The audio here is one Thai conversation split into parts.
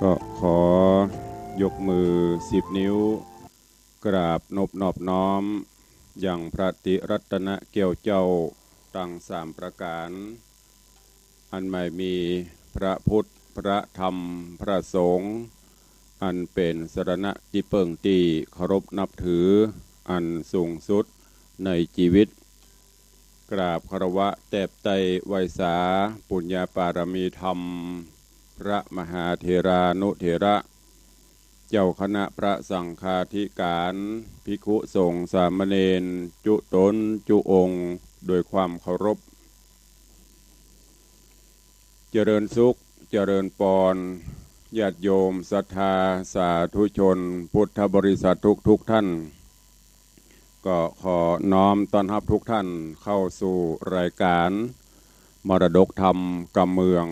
ก็ขอยกมือ10 นิ้วกราบนอบน้อมอย่างพระติรัตนเกี่ยวเจ้าตั้ง3 ประการอันไม่มีพระพุทธพระธรรมพระสงฆ์อันเป็นสรณะที่เปิ่งตีเคารพนับถืออันสูงสุดในชีวิตกราบคารวะแตบไตไวยสาปุญญาปารมีธรรมพระมหาเถรานุเถระเจ้าคณะพระสังฆาธิการภิกขุสงฆ์สามเณรจุตนจุองค์โดยความเคารพเจริญสุขเจริญปรญาติโยมศรัทธาสาธุชนพุทธบริษัททุกท่านก็ขอน้อมต้อนรับทุกท่านเข้าสู่รายการมรดกธรรมกำเมือง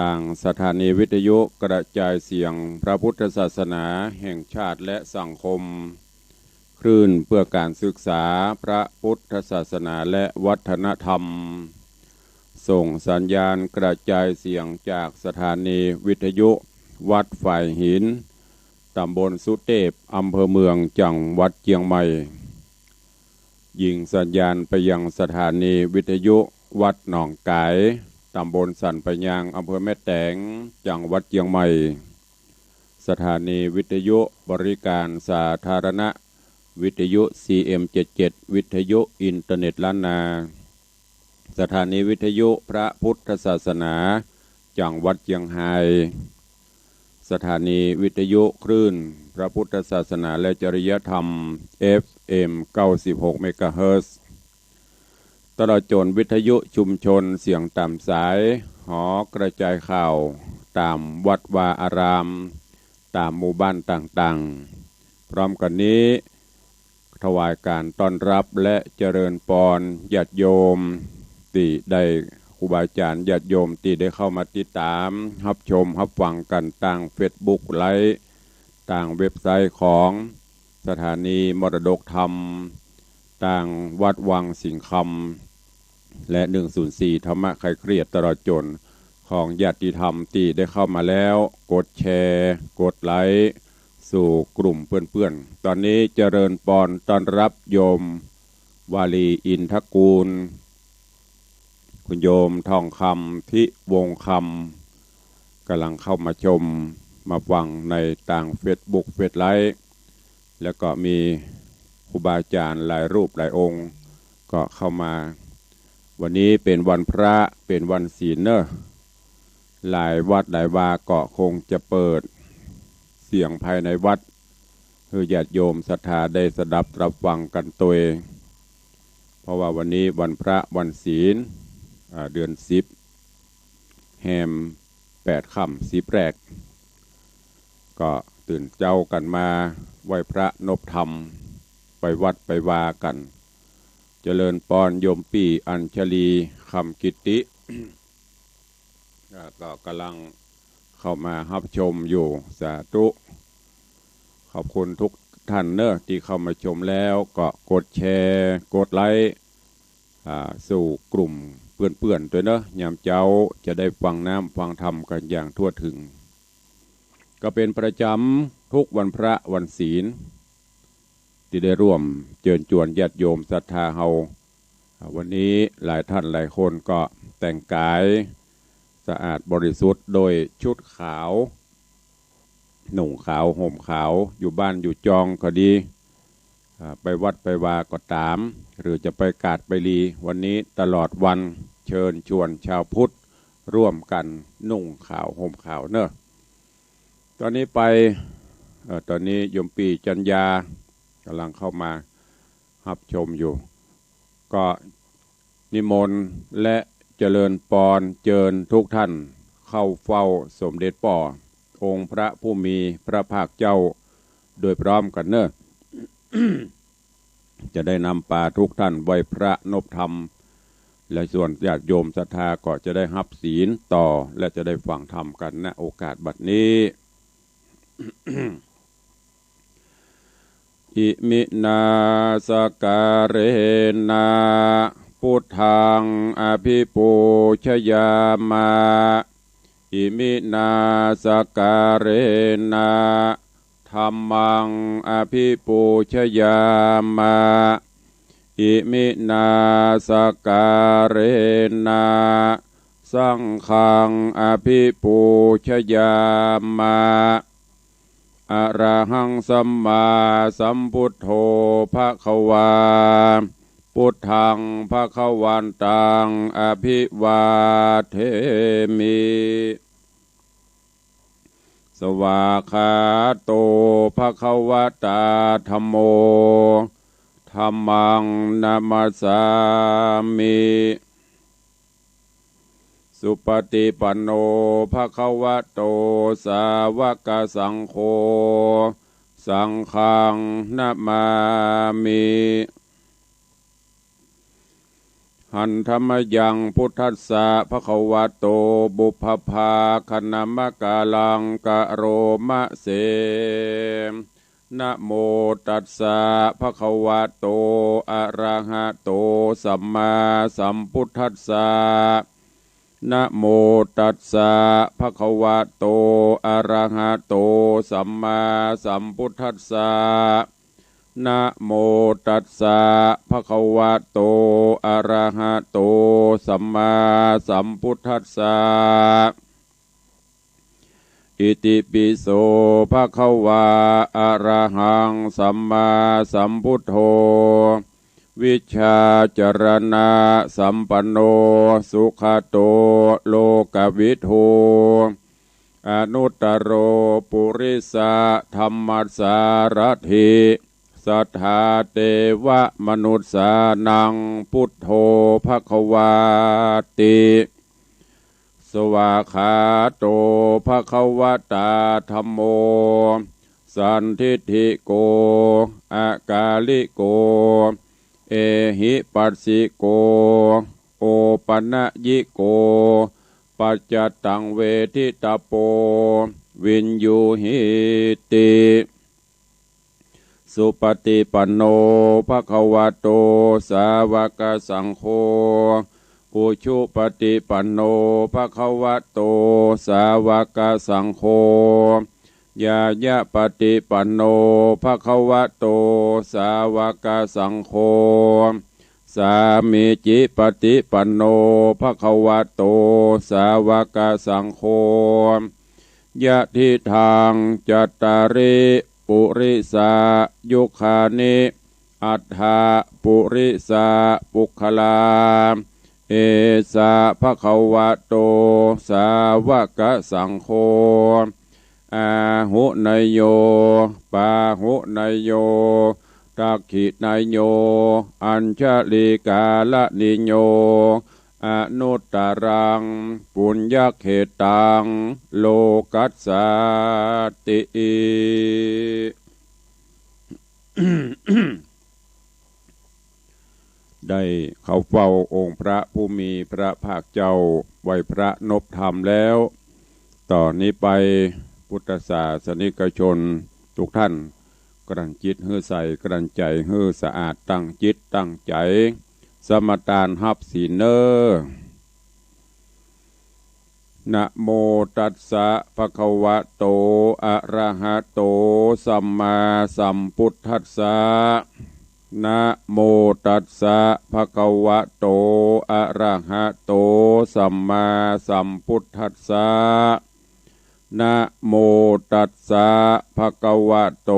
ต่างสถานีวิทยุกระจายเสียงพระพุทธศาสนาแห่งชาติและสังคมคลื่นเพื่อการศึกษาพระพุทธศาสนาและวัฒนธรรมส่งสัญญาณกระจายเสียงจากสถานีวิทยุวัดฝ่ายหินตำบลสุเทพอำเภอเมืองจังหวัดเชียงใหม่ยิงสัญญาณไปยังสถานีวิทยุวัดหนองกายตำบลสันปะยางอำเภอแม่แตงจังหวัดเชียงใหม่สถานีวิทยุบริการสาธารณะวิทยุ CM77 วิทยุอินเทอร์เน็ตล้านนาสถานีวิทยุพระพุทธศาสนาจังหวัดเชียงรายสถานีวิทยุคลื่นพระพุทธศาสนาและจริยธรรม FM 96 เมกะเฮิรตซ์ตลอดจนวิทยุชุมชนเสียงตามสายหอกระจายข่าวตามวัดวาอารามตามหมู่บ้านต่างๆพร้อมกันนี้ถวายการต้อนรับและเจริญพรญาติโยมที่ได้ครูบาอาจารย์ญาติโยมที่ได้เข้ามาติดตามรับชมรับฟังกันต่าง Facebook ไลฟ์ต่างเว็บไซต์ของสถานีมรดกธรรมต่างวัดวังสิงห์คำและ104ธรรมะใครเครียดตลอดจนของญาติธรรมที่ได้เข้ามาแล้วกดแชร์กดไลค์สู่กลุ่มเพื่อนๆตอนนี้เจริญพรต้อนรับโยมวาลีอินทกูลคุณโยมทองคำทิวงคำกำลังเข้ามาชมมาฟังในต่าง Facebook เฟซไลฟ์แล้วก็มีครูบาอาจารย์หลายรูปหลายองค์ก็เข้ามาวันนี้เป็นวันพระเป็นวันศีลเนอะหลายวัดหลายวาก็คงจะเปิดเสียงภายในวัดคือญาติโยมศรัทธาได้สดับรับฟังกันตัวเองเพราะว่าวันนี้วันพระวันศีลเดือน10แฮม8 ค่ำ10แรกก็ตื่นเจ้ากันมาไหว้พระนบธรรมไปวัดไปวากันเจริญพรโยมปีอัญชลีคำกิตติ ก็กำลังเข้ามารับชมอยู่สาธุขอบคุณทุกท่านเนอะที่เข้ามาชมแล้วก็กดแชร์กดไลค์สู่กลุ่มเพื่อนๆด้วยเนอะยามเจ้าจะได้ฟังน้ำฟังธรรมกันอย่างทั่วถึงก็เป็นประจำทุกวันพระวันศีลที่ได้ร่วมเชิญชวนญาติโยมศรัทธาเฮาวันนี้หลายท่านหลายคนก็แต่งกายสะอาดบริสุทธิ์โดยชุดขาวหนุ่งขาวห่มขาวอยู่บ้านอยู่จองก็ดีไปวัดไปวาก็ตามหรือจะไปกาดไปลีวันนี้ตลอดวันเชิญชวนชาวพุทธร่วมกันนุ่งขาวห่มขาวเนอะตอนนี้ไปตอนนี้โยมปีจัญญากำลังเข้ามารับชมอยู่ก็นิมนต์และเจริญพรเชิญทุกท่านเข้าเฝ้าสมเด็จป่อองค์พระผู้มีพระภาคเจ้าโดยพร้อมกันเนอะ จะได้นำปาทุกท่านไหว้พระนบธรรมและส่วนญาติโยมศรัทธาก็จะได้รับศีลต่อและจะได้ฟังธรรมกันณโอกาสบัดนี้ อิมินาสการเรนะพุทธังอภิปูชยามา อิมินาสการเรนะธัมมังอภิปูชยามาอิมินาสการเรนะสังฆังอภิปูชยามาอะระหังสัมมาสัมพุทโธภควาพุทธังภควันตังอภิวาเทมิสวากขาโตภควตาธัมโมธัมมังนามัสสามิสุปฏิปันโนภควโตสาวกสังโฆสังฆังนามามิหันธรรมยังพุทธัสสะภควโตบุพภาคณมกาลังกะโรมะเสนะโมตัสสะภควโตอะระหะโตสัมมาสัมพุทธัสสะนะโมตัสสะภควโตอะระหะโตสัมมาสัมพุทธัสสะนะโมตัสสะภควโตอะระหะโตสัมมาสัมพุทธัสสะอิติปิโสภควาอะระหังสัมมาสัมพุทโธวิชชาจรณะสัมปันโนสุขโตโลกวิทูอนุตตโรปุริสะธรรมสารถิสัทธาเทวมนุษย์สานังพุทโธภควาติสวากขาโตภควตาธัมโมสันทิฏฐิโกอากาลิโกเอหิปัสสิโกโอปัญญิโกปัจจตังเวทิตาโปวินยูหิติสุปฏิปันโนภควโตสาวกสังโฆอุชุปฏิปันโนภควโตสาวกสังโฆยายะปฏิปันโนภควโตสาวกสังโฆสามีจิปฏิปันโนภควโตสาวกสังโฆยะทิทางจัตตาริปุริสายุคานิอัฏฐาปุริสาปุคลาเอสาภควโตสาวกสังโฆอาหุนยโยปาหุนยโยทักขินยโยอัญชลิกาลนิโยอนุตตรังปุญญเขตังโลกัสสติ ได้เข้าเฝ้าองค์พระผู้มีพระภาคเจ้าไหวพระนพธรรมแล้วต่อนนี้ไปพุทธศาสนิกชนทุกท่านกลั่นจิตให้ใส่กลั่นใจให้สะอาดตั้งจิตตั้งใจสมทานฮับศีลเนอนะโมตัสสะภะคะวะโตอะระหะโตสัมมาสัมพุทธัสสะนะโมตัสสะภะคะวะโตอะระหะโตสัมมาสัมพุทธัสสะนะโมตัสสะภะคะวะโต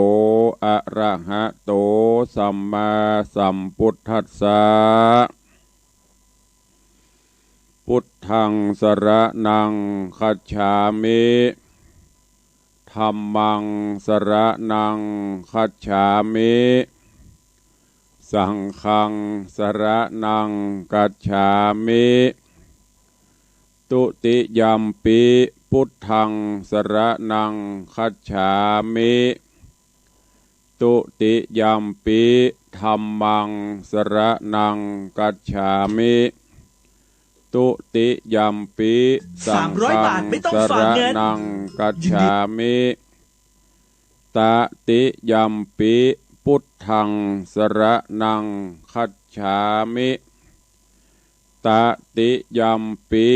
อะระหะโตสัมมาสัมพุทธัสสะพุทธังสรณังคัจฉามิธัมมังสรณังคัจฉามิสังฆังสรณังคัจฉามิตุติยัมปิพุทธังสรณังคัจฉามิตุติยัมปิธัมมังสรณังคัจฉามิตุติยัมปิสังฆังสรณังคัจฉามิตติยัมปิพุทธังสรณังคัจฉามิตติยัมปิ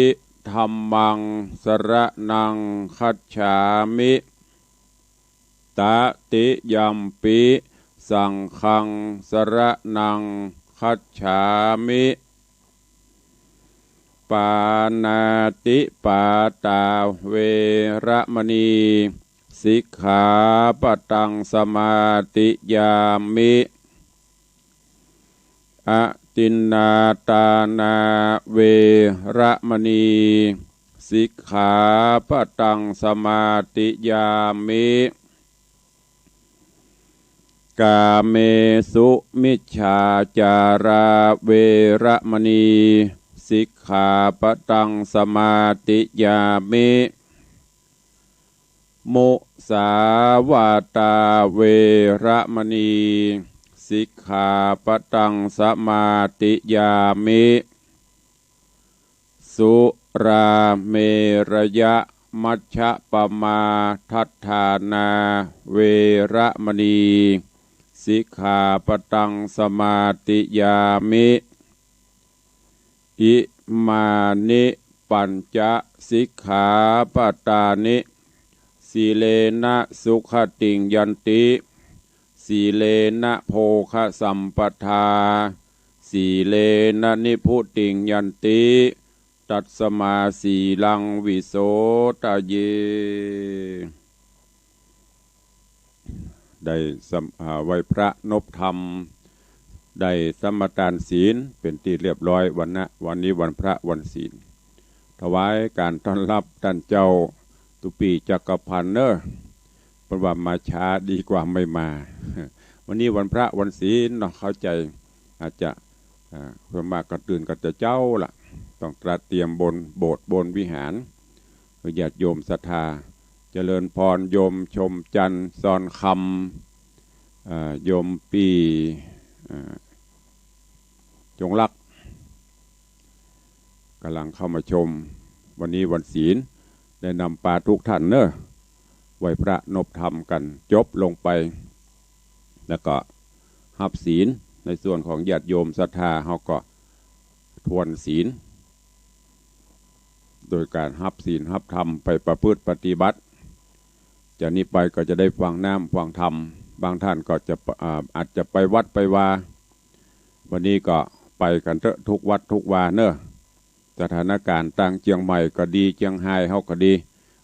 ธัมมังสรณังคัจฉามิตติยัมปิสังฆังสรณังคัจฉามิปานาติปาตาเวระมณีสิกขาปะตังสมาติยามิอะตินนาตานาเวระมณีสิกขาปะตังสมาติยามิกาเมสุมิจฉาจาราเวระมณีสิกขาปะตังสมาติยามิมุสาวาตาเวระมณีสิกขาปะตังสมาติยามิสุราเมรยะมัชฌะปมาทัฏฐานาเวระมณีสิกขาปะตังสมาติยามิอิมานิปัญจสิกขาปตานิสีเลนะสุขติงยันติสีเลนะโภคสัมปทาสีเลนะนิพุติงยันติตัสสมาสีลังวิโสตเยได้ไหว้พระนพธรรมได้สมทานศีลเป็นที่เรียบร้อยวันนี้วันพระวันศีลถวายการต้อนรับท่านเจ้าตุปีจักรพันธ์เพราะว่ามาช้าดีกว่าไม่มาวันนี้วันพระวันศีลเนาะเข้าใจอาจจะเพื่อมากกระตื่นกับเจ้าล่ะต้องตระเตรียมบนโบสถ์บนวิหารญาติโยมศรัทธาเจริญพรโยมชมจันทร์ซอนคำโยมปีจงรักกำลังเข้ามาชมวันนี้วันศีลได้นำปาทุกท่านไหว้พระนพธรรมกันจบลงไปแล้วก็หับศีลในส่วนของญาติโยมศรัทธาเขาก็ทวนศีลโดยการหับศีลหับธรรมไปประพฤติปฏิบัติจากนี้ไปก็จะได้ฟังน้ำฟังธรรมบางท่านก็จะอาจจะไปวัดไปวาวันนี้ก็ไปกันเถอะทุกวัดทุกวาสถานการณ์ต่างเชียงใหม่ก็ดีเชียงไฮ้เขาก็ดี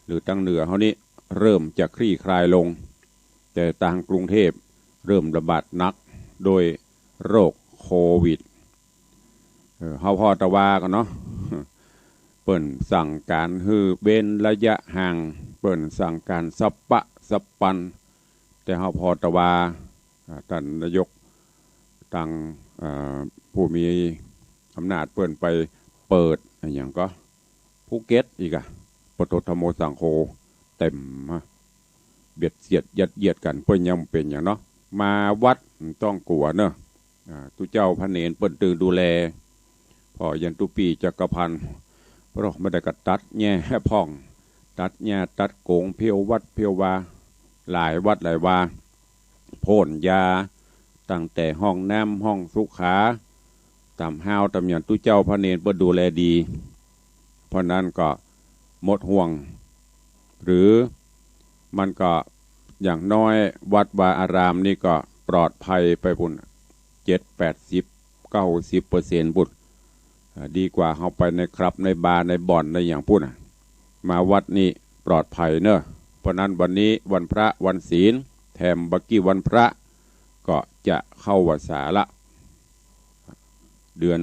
หรือตั้งเหนือเขานี้เริ่มจะคลี่คลายลงแต่ต่างกรุงเทพเริ่มระบาดหนักโดยโรคโควิดเขาพอตะวากันเนาะเปิ่นสั่งการฮือเว้นระยะห่างเปิ่นสั่งการสัปปะสัปปันแต่เขาพอตะวาท่านนายกตั้งผู้มีอำนาจเปิ่นไปเปิดอย่างก็ภูเก็ตอีกปฐทโมสังโฆเต็มเบียดเสียดยัดเยียดกันเปิ้นยังเป็นอย่างเนาะมาวัดต้องกลัวตุเจ้าพระเนรเปิ้นตื่นดูแลพอยันตุปีจักรพันธ์เพราะไม่ได้กระตัดแง่พ่องตัดแง่ตัดโกงเพียววัดเพียววาหลายวัดหลายวาพ่นยาตั้งแต่ห้องน้ำห้องสุขาตามห้าวตามยันตุเจ้าพระเนรเปิ้นดูแลดีเพราะนั้นก็หมดห่วงหรือมันก็อย่างน้อยวัดวาอารามนี่ก็ปลอดภัยไปบุญ70-80-90%บุญดีกว่าเขาไปในคลับในบาร์ในบ่อนในอย่างพูดมาวัดนี้ปลอดภัยเพราะนั้นวันนี้วันพระวันศีลแถมบักกี้วันพระก็จะเข้าวสาละเดือน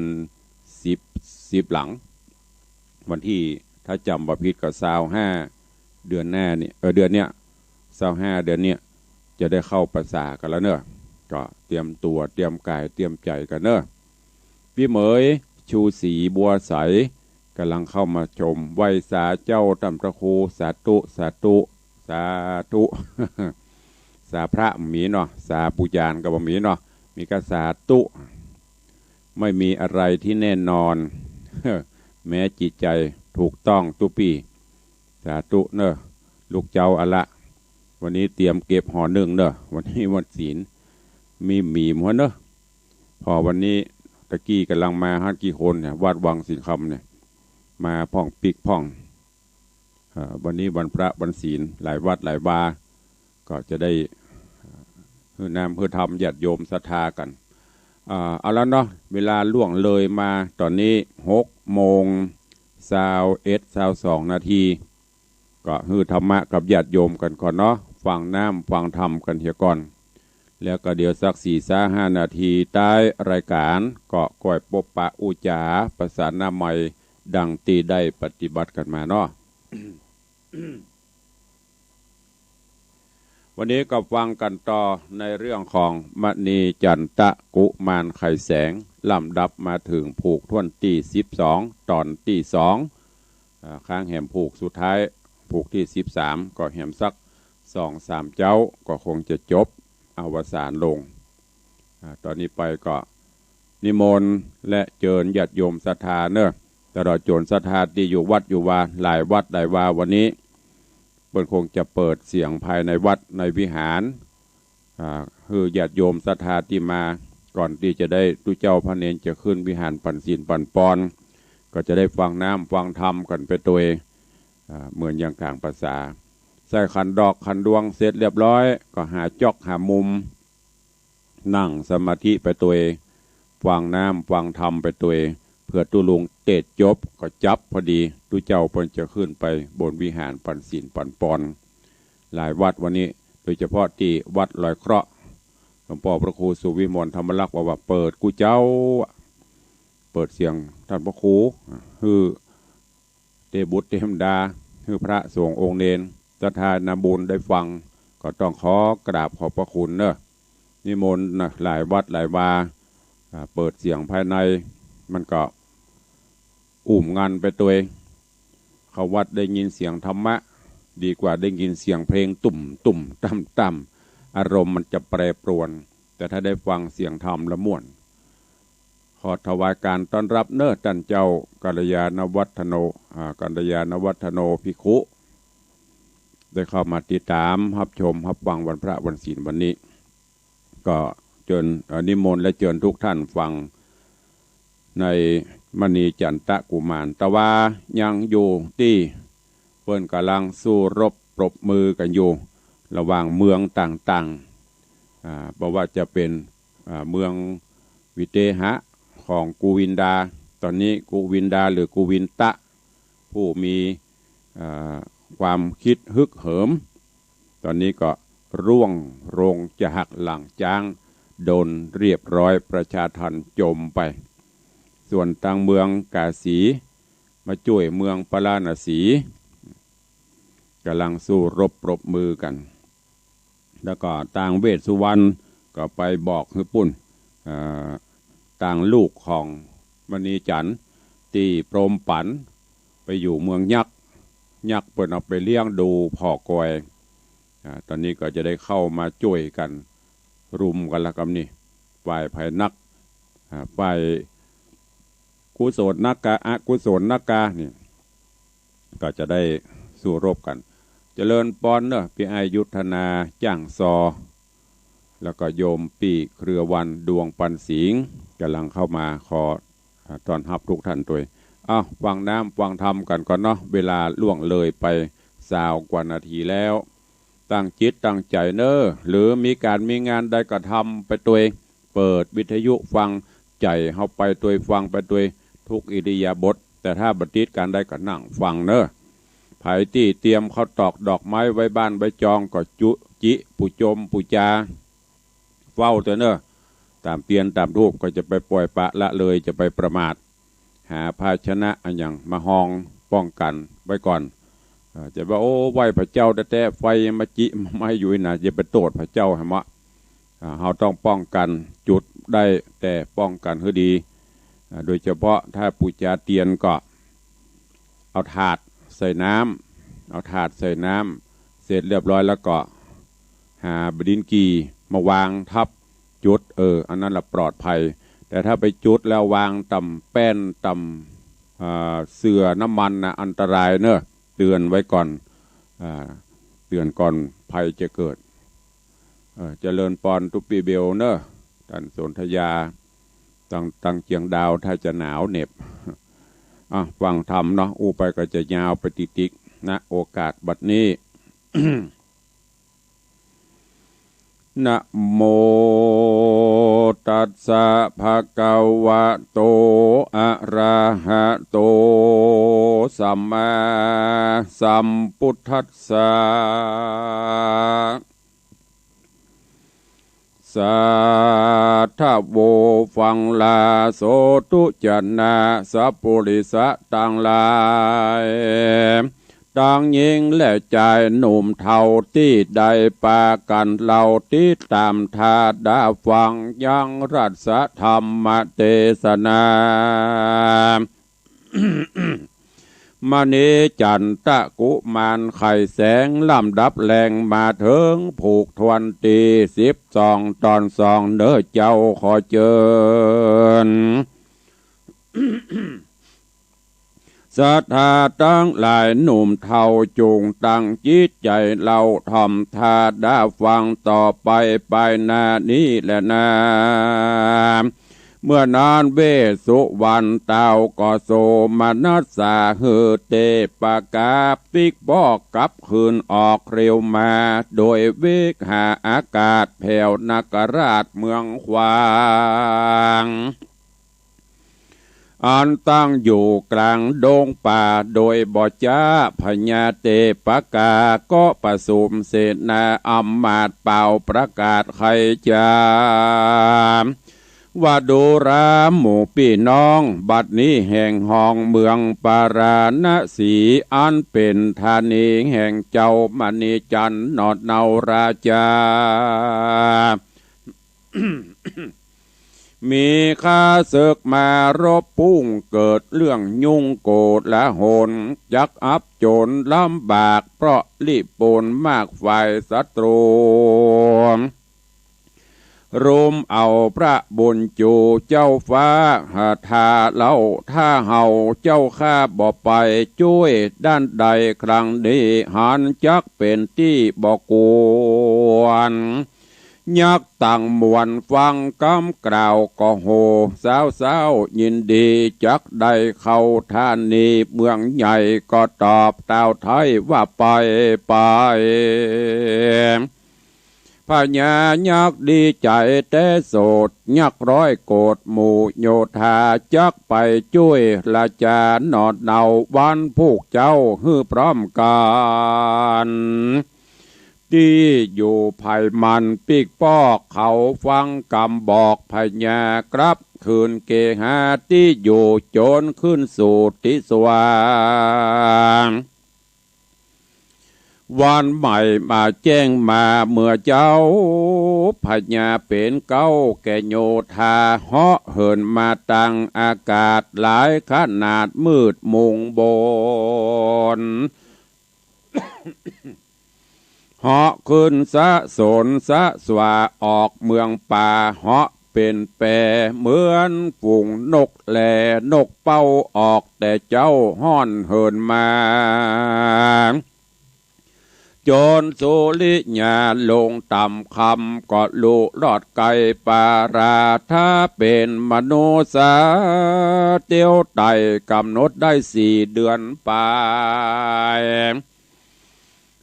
10หลังวันที่ถ้าจำบ่ผิดก็25เดือนหน้านี่เดือนเนี้ย25เดือนเนี้ยจะได้เข้าภาษากันแล้วก็เตรียมตัวเตรียมกายเตรียมใจกันพี่เหมยชูศรีบัวใสกำลังเข้ามาชมไหว้สาเจ้าตำพระครูสาธุสาธุสาธุสาพระมีสาปุญานกับมีมีกสาธุไม่มีอะไรที่แน่นอนแม้จิตใจถูกต้องตุปีสาธุลูกเจ้าอะละวันนี้เตรียมเก็บห่อหนึ่งวันนี้วันศีลมีหมีหัวพอวันนี้ตะกี้กำลังมากี่คนเนี่ยวัดวังสินคำเนี่ย มาพ่องปิกพ่องวันนี้วันพระวันศีลหลายวัดหลายวาก็จะได้เพื่อนำเพื่อทำญาติโยมศรัทธากันเอาแล้วเนาะเวลาล่วงเลยมาตอนนี้6:21:22ก็ฮือธรรมะกับญาติโยมกันก่อนเนาะฟังน้ำฟังธรรมกันเฮียก่อนแล้วก็เดี๋ยวสัก4-5 นาทีใต้รายการก็ก่อยปบปะอุจาประสานนาใหม่ดังตีได้ปฏิบัติกันมาเนาะ วันนี้ก็ฟังกันต่อในเรื่องของมณีจันตะกุมารไข่แสงลำดับมาถึงผูกท่วนที่12ตอนที่2ข้างแหมผูกสุดท้ายผูกที่13ก็แหมสัก2-3เจ้าก็คงจะจบอวสานลงตอนนี้ไปก็นิมนต์และเจิญญาติโยมศรัทธาเนอะตลอดจนศรัทธาที่อยู่วัดอยู่วาหลายวัดหลายวาวันนี้เปิ้นคงจะเปิดเสียงภายในวัดในวิหารคือญาติโยมศรัทธาที่มาก่อนที่จะได้ตุเจ้าพระเนรจะขึ้นวิหารปันศีลปันปอนก็จะได้ฟังน้ำฟังธรรมกันไปตัวเหมือนอย่างกลางภาษาใส่ขันดอกขันดวงเสร็จเรียบร้อยก็หาจอกหามุมนั่งสมาธิไปตัวฟังน้ำฟังธรรมไปตัวเพื่อตุลุงเตจจบก็จับพอดีตุเจ้าเพิ่นจะขึ้นไปบนวิหารปันศีลปันปอนหลายวัดวันนี้โดยเฉพาะที่วัดลอยเคราะห์หลวงพ่อพระครูสุวิมลธรรมลักษณ์ว่าเปิดกูเจ้าเปิดเสียงท่านพระครูคือเตบุตรเตมดาคือพระสงฆ์องค์เนรศรัทธานาบุญได้ฟังก็ต้องขอกราบขอบพระคุณเนอะนิมนต์หลายวัดหลายวาเปิดเสียงภายในมันก็อุ่มงานไปตัวเองเขาวัดได้ยินเสียงธรรมะดีกว่าได้ยินเสียงเพลงตุ่มตุ่มต่ำต่ำอารมณ์มันจะแปรปรวนแต่ถ้าได้ฟังเสียงธรรมละม่วนขอถวายการต้อนรับเนอะท่านเจ้ากัลยาณวัฒโนกัลยาณวัฒโนภิกขุได้เข้ามาติดตามรับชมรับฟังวันพระวันศีลวันนี้ก็เชิญนิมนต์และเชิญทุกท่านฟังในมณีจันตะกุมารแต่ว่ายังอยู่ที่เปิ้นกำลังสู้รบปรบมือกันอยู่ระหว่างเมืองต่างๆเพราะว่าจะเป็นเมืองวิเทหะของกูวินดาตอนนี้กูวินดาหรือกูวินตะผู้มีความคิดฮึกเหิมตอนนี้ก็ร่วงโรงจะหักหลังจ้างโดนเรียบร้อยประชาทันจมไปส่วนทางเมืองกาสีมาช่วยเมืองปราณสีกำลังสู้รบปรบมือกันแล้วก็ต่างเวสสุวรรณก็ไปบอกให้ปุ่นต่างลูกของมณีจันทร์ตีโปรมปันไปอยู่เมืองยักษ์เปิดเอาไปเลี้ยงดูพ่อกอยตอนนี้ก็จะได้เข้ามาช่วยกันรุมกันละครับนี่ฝ่ายภายนักฝ่ายกุศลนักกาอกุศลนักกานี่ก็จะได้สู้รบกันเจริญปอนเนอะพี่ไอยุทธนาจ้างซอแล้วก็โยมปีเครือวันดวงปันสิงกำลังเข้ามาขอตอนรับทุกท่านตัวฟังน้ำฟังธรรมกันก่อนเนาะเวลาล่วงเลยไป20 กว่านาทีแล้วตั้งจิตตั้งใจเนอะหรือมีการมีงานใดก็ทำไปตัวเปิดวิทยุฟังใจเข้าไปตัวฟังไปตัวทุกอิริยาบถแต่ถ้าบัดนี้การได้ก็นั่งฟังเนอะไผ่ที่เตรียมเขาตอกดอกไม้ไว้บ้านไว้จองก็จุจิปุจมปุจาเฝ้าแต่เนอะตามเตียนตามรูปก็จะไปปล่อยปะละเลยจะไปประมาทหาภาชนะอันอย่างมาห้องป้องกันไว้ก่อนจะว่าโอ้ไหวพระเจ้าแต่ไฟมาจิไม่อยู่นะจะไปโทษพระเจ้าให้มะเราต้องป้องกันจุดได้แต่ป้องกันให้ดีโดยเฉพาะถ้าปูจาเตียนก็เอาถาดใส่น้ำเสร็จเรียบร้อยแล้วก็หาบดินกีมาวางทับจุดอันนั้นละปลอดภัยแต่ถ้าไปจุดแล้ววางต่ำแป้นต่ำเสื่อน้ำมันนะอันตรายเนอะเตือนไว้ก่อนเตือนก่อนภัยจะเกิดเจริญปอนทุปีเบลเนอะท่านสนธยาตั้งเจียงดาวถ้าจะหนาวเหน็บ ฟังธรรมเนาะไปก็จะยาวไปติกๆนะโอกาสบัดนี้ นะโมตัสสะภะคะวะโตอะระหะโตสัมมาสัมพุทธัสสะสาธุโวฟังลาโสตุจนะสัพพุริสะตังหลายดังยิงและใจหนุ่มเท่าที่ได้ปากันเราที่ตามทาดาฟังยังรัสธรรมเทศนา มณีจันตะกุมารไข่แสงลำดับแรงมาถึงผูกทวนตี12 ตอน 2เด้อเจ้าขอเจิญ ศรัทธาตั้งหลายหนุ่มเทาจูงตั้งจิตใจเราทำทาดาฟังต่อไปนานี้แหละนาเมื่อนานเวสุวรรณเต้าก็โสมนัสสาหือเตปกาปิกบอกกับคืนออกเร็วมาโดยเวกหาอากาศแผ่วนักราชเมืองควางอันตั้งอยู่กลางดงป่าโดยบ่จ้าพญาเตปกาก็ประสุมเสนาอำมาตย์เป่าประกาศใครจามว่าดูราหมู่พี่น้องบัดนี้แห่งห้องเมืองปาราณสีอันเป็นธานีแห่งเจ้ามณีจันทร์นอดเนาราชา มีข้าศึกมารบปุ้งเกิดเรื่องยุ่งโกรธและโหนจักอับโจรลำบากเพราะลิปนมากฝ่ายศัตรูรุมเอาพระบุญจูเจ้าฟ้าหาทาเล่าท่าเห่าเจ้าข้าบ่ไปช่วยด้านใดครั้งนี้หันจักเป็นที่บ่กวนยักตั้งมวลฟังคำกล่าวก็โหสาวยินดีจักได้เข้าท่านนี้เมืองใหญ่ก็ตอบเต้าไทยว่าไปพญายักดีใจแต่โสดยักร้อยโกดหมู่โยธาจักไปช่วยละจานอดเนาวันผูกเจ้าฮื้อพร้อมกันที่อยู่ภายมันปีกปอกเขาฟังคำบอกพญากรับคืนเกหาที่อยู่โจรขึ้นสู่ทิสว่างวันใหม่มาแจ้งมาเมื่อเจ้าพญาเป็นเก้าแก่โยธาเหาะเหินมาตั้งอากาศหลายขนาดมืดมุงบน เหาะขึ้นสะสนสะสวาออกเมืองป่าเหาะเป็นแปรเหมือนฝูงนกแลนกเป้าออกแต่เจ้าห้อนเหินมาจนสุริญาลงต่ำคำก็ลุรอดไกลปาราถ้าเป็นมโนสาเตียวไตกำหนดได้4 เดือนไป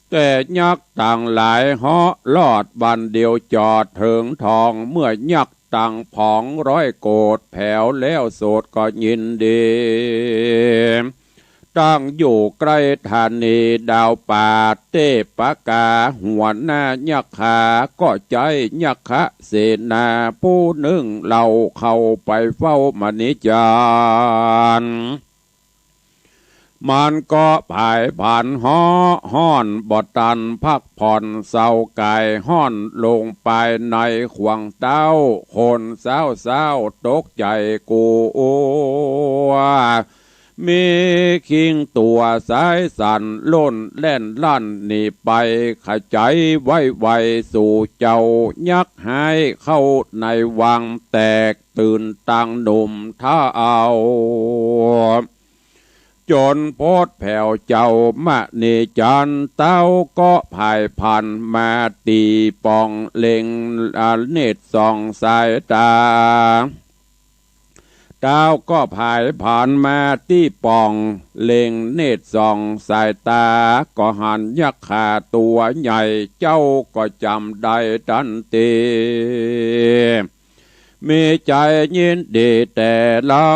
แต่ยักษ์ต่างหลายเหาะลอดบันเดียวจอดถึงทองเมื่อยักษ์ต่างผองร้อยโกดแผ่วแล้วโสดก็ยินดีตั้งอยู่ใกล้ธานีดาวป่าเทปกาหัวหน้ายักษ์ขาก็ใจยักษ์เสนาผู้หนึ่งเราเข้าไปเฝ้ามณีจันทร์มันก็ผายผ่านห้อนบอตันพักผ่อนเศร้ากายห้อนลงไปในขวงเต้าคนเศร้าตกใจกูมีคิงตัวสายสันล้นแล่นลั่นหนีไปขจายไว้สู่เจ้ายักษ์หายเข้าในวังแตกตื่นตังหนุ่มท่าเอาจนโพดแผ่วเจ้ามณีจันทร์เต้าก็ภายพันมาตีปองเล็งเนตรส่องสายตา ดาวก็ผายผ่านมาที่ป่องเล็งเนตรส่องสายตาก็หันยักษ์ขาตัวใหญ่เจ้าก็จำได้ทันทีมีใจยินดีแต่เล่า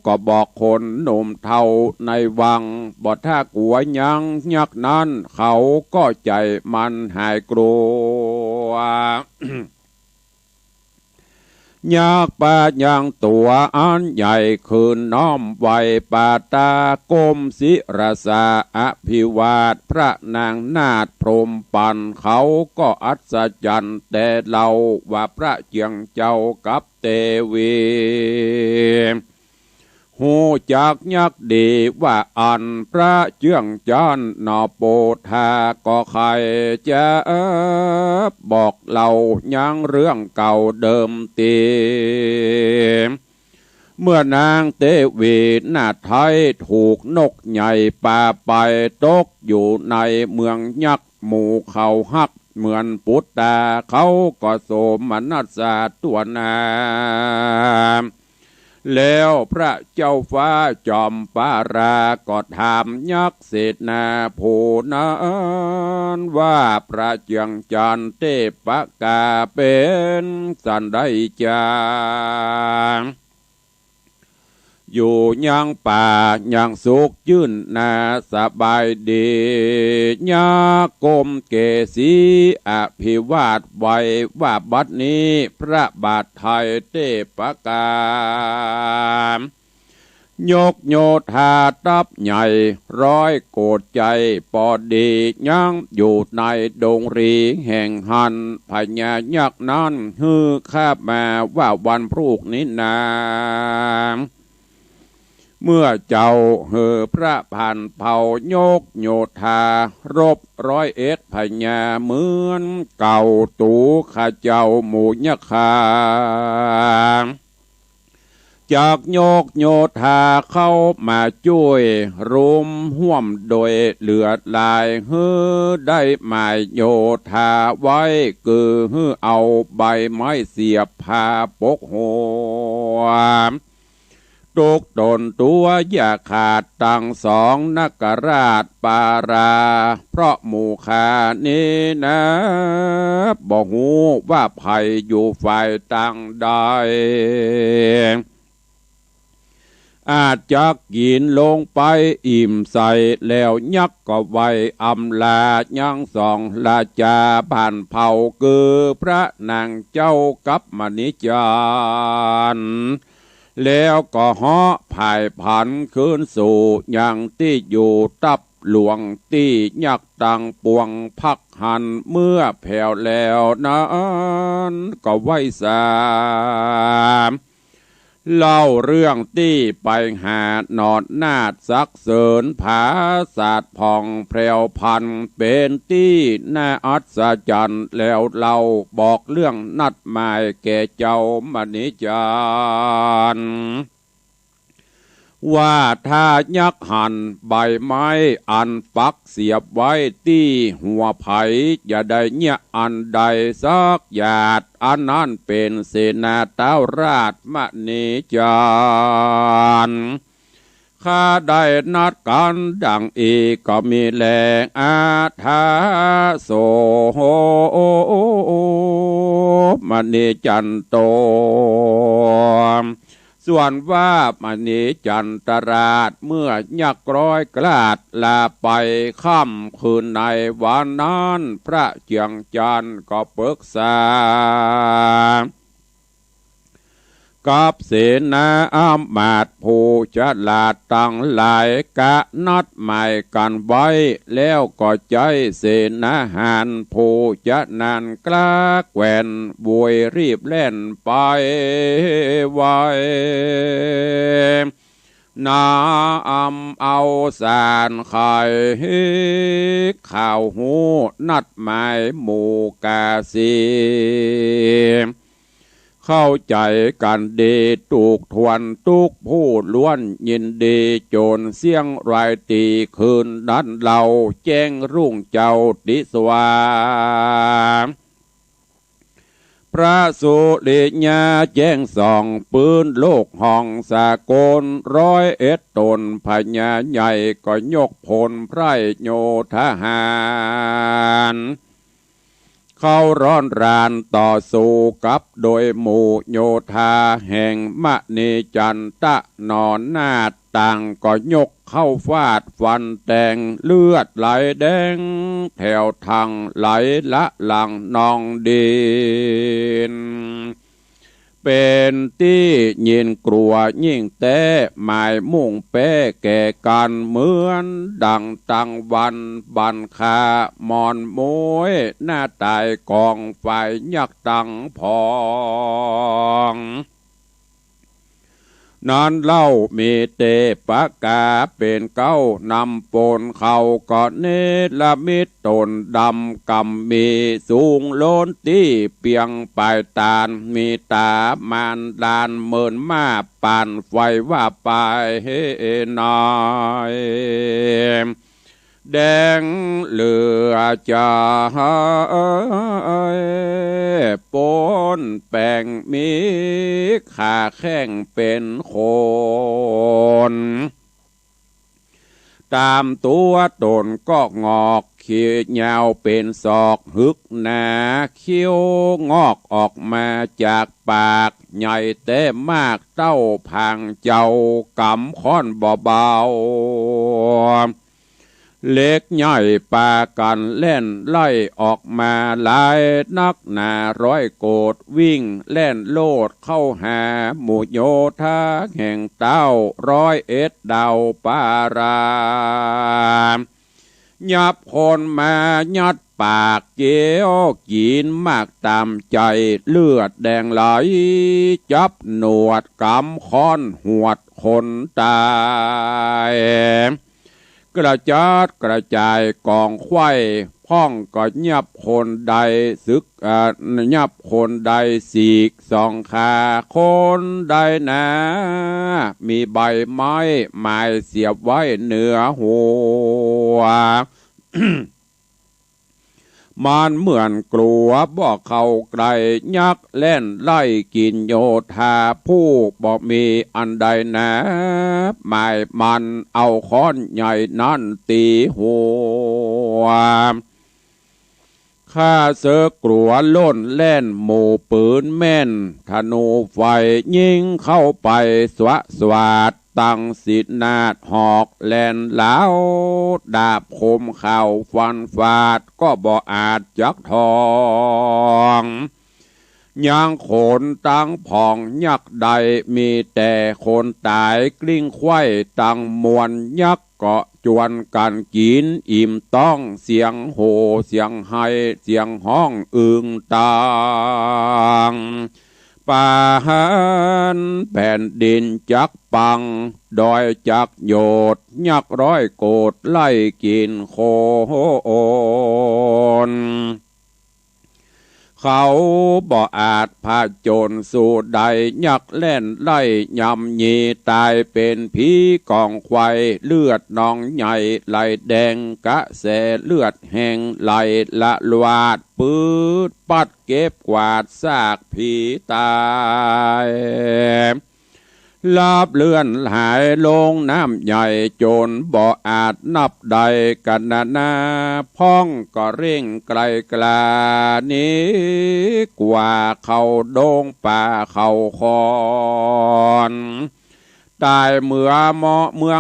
ก็บอกคนหนุ่มเท่าในวังบอกถ้ากลัวยังยักษ์นั้นเขาก็ใจมันหายกลัว ยากป่ายังตัวอันใหญ่คืนน้อมไหวป่าตากมศิรสาอภิวาทพระนางนาถพรหมปันเขาก็อัศจรรย์แต่เราว่าพระเจียงเจ้ากับเตวีหูจักยักดีว่าอันพระเจืองจันนอโปธาก็ใครจะบอกเรายังเรื่องเก่าเดิมตีเมื่อนางเตวีนาไทยถูกนกใหญ่ป่าไปตกอยู่ในเมืองยักษ์หมู่เขาหักเหมือนปุตตาเขาก็โสมนัสสาตัวนาแล้วพระเจ้าฟ้าจอมปาราก็ถามยักษ์เศษนาผู้นั้นว่าพระเจียงจันทร์เทพกาเป็นสันได้จาอยู่ยังป่ายังสุขยื่นนาสบายดียากมเกศีอภิวาทไว้ว่าบัดนี้พระบาทไทยเทพกายกโยธาทัพใหญ่ร้อยโกรธใจปอดียังอยู่ในดงรีแห่งหันพญายักษ์นั้นฮือข้ามาว่าวันพรุ่งนี้นาเมื่อเจ้าเหอพระผ่านเผายกโยธารบ101พญาเหมือนเก่าตูข้าเจ้าหมู่ยักษ์ขาจากโยกโยธาเข้ามาช่วยรุมห่วมโดยเลือดลายฮือได้หมายโยธาไว้คือฮือเอาใบไม้เสียบผ้าปกหัวตกตนตัวอย่าขาดตั้งสองนักราชปาราเพราะหมู่ขานี้นะบอกหูว่าภัยอยู่ฝ่ายต่างใดอาจจะกินลงไปอิ่มใสแล้วยักษ์ก็ไว้อำลายังสองลาจาผ่านเผาคือพระนางเจ้ากับมณิจารแล้วก็เหาะผายผันคืนสู่ยังที่อยู่ตับหลวงที่ยักษ์ตังปวงพักหันเมื่อแผ่วแล้วนั้นก็ไว้สามเล่าเรื่องที่ไปหานอดนาดสักเสริญผาศาสตร์ผ่องแพรวพันเป็นที่น่าอัศจรรย์แล้วเราบอกเรื่องนัดหมายแก่เจ้ามณิจารย์ว่าถ้ายักษ์หันใบไม้อันปักเสียบไว้ที่หัวไผ่อย่าได้เนี่ยอันใดสักหยาดอันนั้นเป็นเสนาเต้าราชมณีจารย์ข้าได้นัดกันดังอีกก็มีแรงอาถาโสมณีจันโตส่วนว่ามณีจันตราชเมื่อยักษ์ร้อยกลาดลาไปค่ำคืนในวันนั้นพระเจียงจันทร์ก็ปรึกษากับเสนาอามาตย์ผู้ฉลาดตั้งหลายกะนัดหมายกันไว้แล้วก็ใจเสนาหารผู้จะนานกล้าแกว่นบวยรีบเล่นไปไว้น้ำเอาสารไข่ข่าวหูนัดหมายหมู่กาสีเข้าใจกันดีถูกทวนทุกผู้ล้วนยินดีโจรเสียงไรตีคืนดันเราแจ้งรุ่งเจ้าติสวา พระสุริยาแจ้งส่องปืนโลกห้องสากล101 ตนพญาใหญ่ก็ยกพลไพร่โยทหารเข้าร้อนรานต่อสู้กับโดยหมู่โยธาแห่งมณีจันตะนอนหน้าต่างก็ยกเข้าฟาดฟันแตงเลือดไหลแดงแถวทางไหลละหลังนองดินเป็นที่ยินกลัวยิ่งแต่หมายมุ่งแป้แก่กันเหมือนดังตังวันบันคามอนมวยหน้าตายกองไฟยักตังพองนั้นเล่ามีเตปะกาเป็นเก้านำปนเขาก็เนลมิตตนดำกำมีสูงโล้นที่เปียงปลายตาลมีตามานดานเมินมาปานไฟว่าปลายเฮนายแดงเหลือจะปนแป้งมีขาแข้งเป็นคนตามตัวตนก็งอกเขียาวเป็นศอกหึกหนาเขี้ยวงอกออกมาจากปากใหญ่แต่มากเต้าพังเจ้ากำค้อนเบาเล็กใหญ่ปากันเล่นไล่ออกมาหลายนักหนา100 โกดวิ่งเล่นโลดเข้าหาหมู่โยธาแห่งเต้า101 ดาวปารามยับคนมายัดปากเจียวกินมากตามใจเลือดแดงไหลจับหนวดกำค้อนหวดคนตายกระจัดกระจายกองไข่พ้องก็ยับคนใดซึกยับคนใดสีกสองขาคนใดนะมีใบไม้หมายเสียบไว้เหนือหัว มันเหมือนกลัวบอกเขาไกลยักเล่นไล่กินโยธาผู้บอกมีอันใดนะหมายมันเอาค้อนใหญ่นั่นตีหัวข้าเสือกลัวล้นเล่นหมู่ปืนแม่นธนูไฟยิงเข้าไปสวาดตั้งสิทนาดหอกแลนแล้วดาบคมเข่าฟันฟาดก็บ่อาจจักทองยังโขนตั้งผ่องยักใดมีแต่คนตายกลิ้งไข่ตั้งมวลยักเกาะจวนกันกินอิ่มต้องเสียงโห่เสียงไห้เสียงห้องอึงตางป่าหันแผ่นดินจักปังดอยจักโยดยัก100 โกดไล่กินโคนเขาบ่อาจพาโจรสู่ใดยักเล่นไล่ยำยีตายเป็นผีกองควายเลือดนองใหญ่ไหลแดงกะแสเลือดแห้งไหลละลวาดปืดปัดเก็บกวาดซากผีตายลาบเลื่อนหายลงน้ำใหญ่โจรบ่อาจนับใดกันนาพ้องก็เร่งไกลกลานี้กว่าเขาโด่งป่าเขาคอนตายเมือ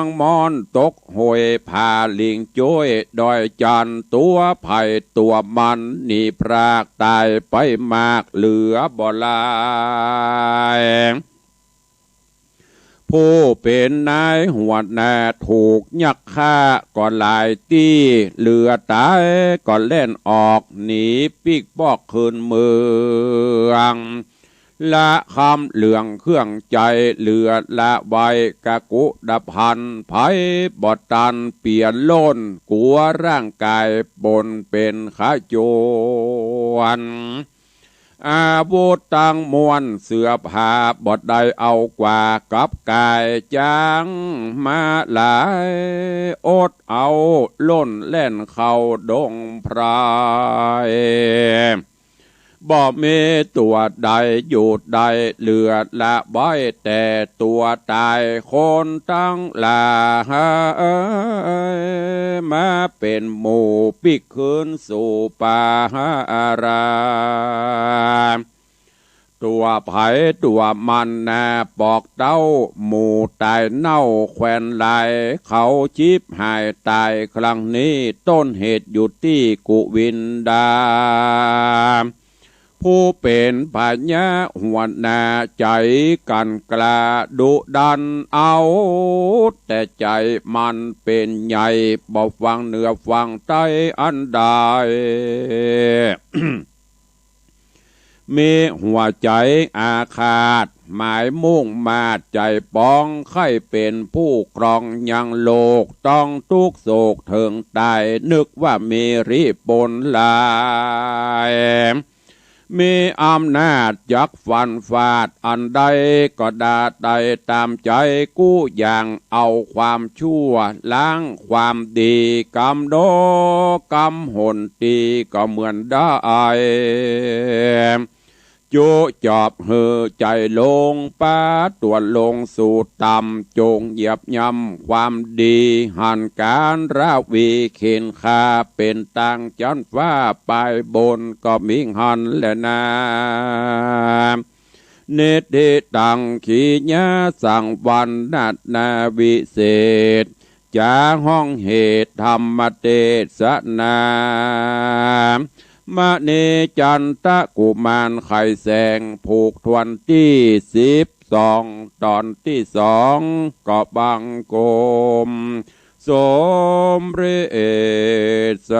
งมอนตกหวยพาลิงจ้วยดอยจันตัวไผ่ตัวมันนี่พรากตายไปมากเหลือบ่ลายผู้เป็นนายหัวหน้าถูกยักฆ่าก่อนหลายตีเหลือตายก่อนเล่นออกหนีปีกบอกคืนเมืองละคำเหลืองเครื่องใจเหลือละใบกะกุดพันไผบอดตันเปลี่ยนล้นกลัวร่างกายบนเป็นขาโจรอาวุธต่างมวลเสื้อผ้าบดได้เอากว่ากับกายจางมาหลายอดเอาล้นเล่นเข้าดงพราย บ่มีตัวใดหยุดใดเหลือละบ่อยแต่ตัวตายคนตั้งหลายมาเป็นหมู่ปิกคืนสู่ป่าอาราตัวไผ่ตัวมันนาปอกเต้าหมูตายเน่าแขวนลายเขาชีพหายตายครั้งนี้ต้นเหตุอยู่ที่กุวินดาผู้เป็นปัญญาหัวหน้าใจกันกล้าดุดันเอาแต่ใจมันเป็นใหญ่บ่ฟังเหนือฟังใต้อันใด มีหัวใจอาฆาตหมายมุ่งมาใจปองไข่เป็นผู้ครองยังโลกต้องทุกโศกเถิงตายนึกว่ามีริปนลายมีอำนาจยักฟันฟาดอันใดก็ดาใดตามใจกู้อย่างเอาความชั่วล้างความดีกรรมโดกรรมหนตีก็เหมือนได้จุจอบเหือใจลงป้าตัวลงสู่ต่ำจงเหยียบย่ำความดีหันการราวีเข็นคาเป็นตังจันฟ้าปลายบนก็มิหันแลนาเนตตังขีญาสังวันนัดนาวิเศษจาห้องเหตุธรรมเทศนามณีจันตะกุมารไข่แสงผูกทวนที่12ตอนที่2ก็บังกมสมเรศ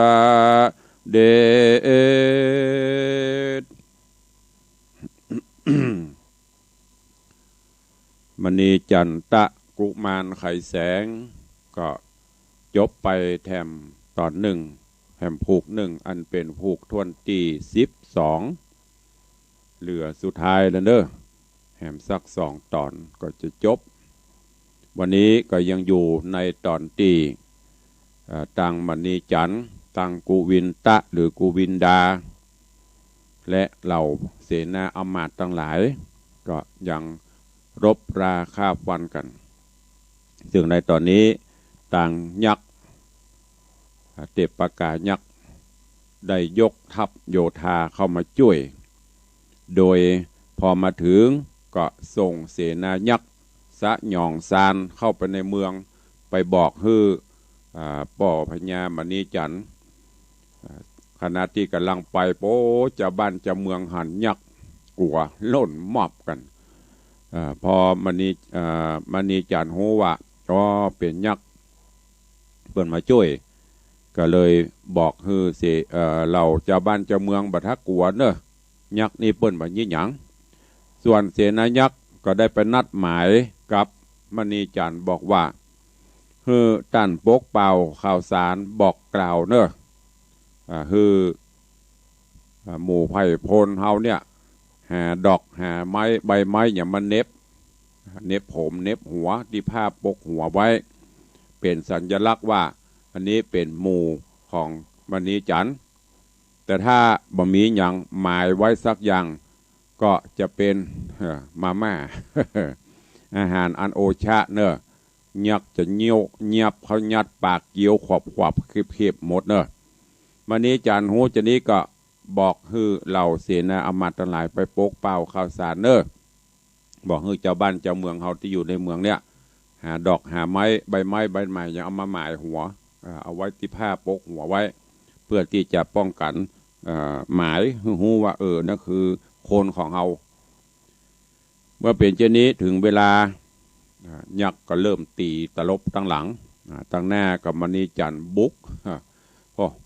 เดช มณีจันตะกุมารไข่แสงก็จบไปแถมตอน1แถมผูก1อันเป็นผูกทวนตี12เหลือสุดท้ายแล้วเนอะแถมสัก2ตอนก็จะจบวันนี้ก็ยังอยู่ในตอนตีตังมณีจันตังกุวินตะหรือกุวินดาและเหล่าเสนาอำมาตย์ทั้งหลายก็ยังรบราฆ่าฟันกันซึ่งในตอนนี้ต่างยักษ์เทพกายักษ์ได้ยกทัพโยธาเข้ามาช่วยโดยพอมาถึงก็ส่งเสนายักษ์สะหยองซานเข้าไปในเมืองไปบอกฮือป่อพญามณีจันทร์ขณะที่กำลังไปโป้จะบ้านจะเมืองหันยักษ์กลัวล่นมอบกันพอมณีจันทร์ฮู้ว่าก็เป็นยักษ์เปิ้นมาช่วยก็เลยบอกฮือสิเราเจ้าบ้านเจ้าเมืองบัดทักกลัวเนอะยักษ์นี่เปิ้นบ่ยี่หยังส่วนเสนายักษ์ก็ได้ไปนัดหมายกับมณีจันทร์บอกว่าฮือท่านปกเป่าข่าวสารบอกกล่าวเนอะฮือหมู่ไผ่พลเฮาเนี่ยหาดอกหาไม้ใบไม้อย่ามาเน็บผมเน็บหัวที่ผ้าปกหัวไว้เป็นสัญลักษณ์ว่าอันนี้เป็นหมู่ของมณีจันทร์แต่ถ้าบ่มีอย่างหมายไว้สักอย่างก็จะเป็นมาม่า อาหารอันโอชะเนอะยักจะเงียบเขายัดปากเกี้ยวขบคลิบหมดเนอะมณีจันทร์หูจะนี้ก็บอกฮือเหล่าเสนาอำมาตย์ทั้งหลายไปปกเป่าข่าวสารเนอะบอกฮือเจ้าบ้านเจ้าเมืองเฮาที่อยู่ในเมืองเนี่ยหาดอกหาไม้ใบใหม่ยังเอามาหมายหัวเอาไว้ที่ผ้าปกหัวไว้เพื่อที่จะป้องกันหมายหูว่านั่นคือโคนของเฮาเมื่อเป็นเช่นนี้ถึงเวลายักษ์ก็เริ่มตีตลบตั้งหลังตั้งหน้ากับมณีจันทร์บุก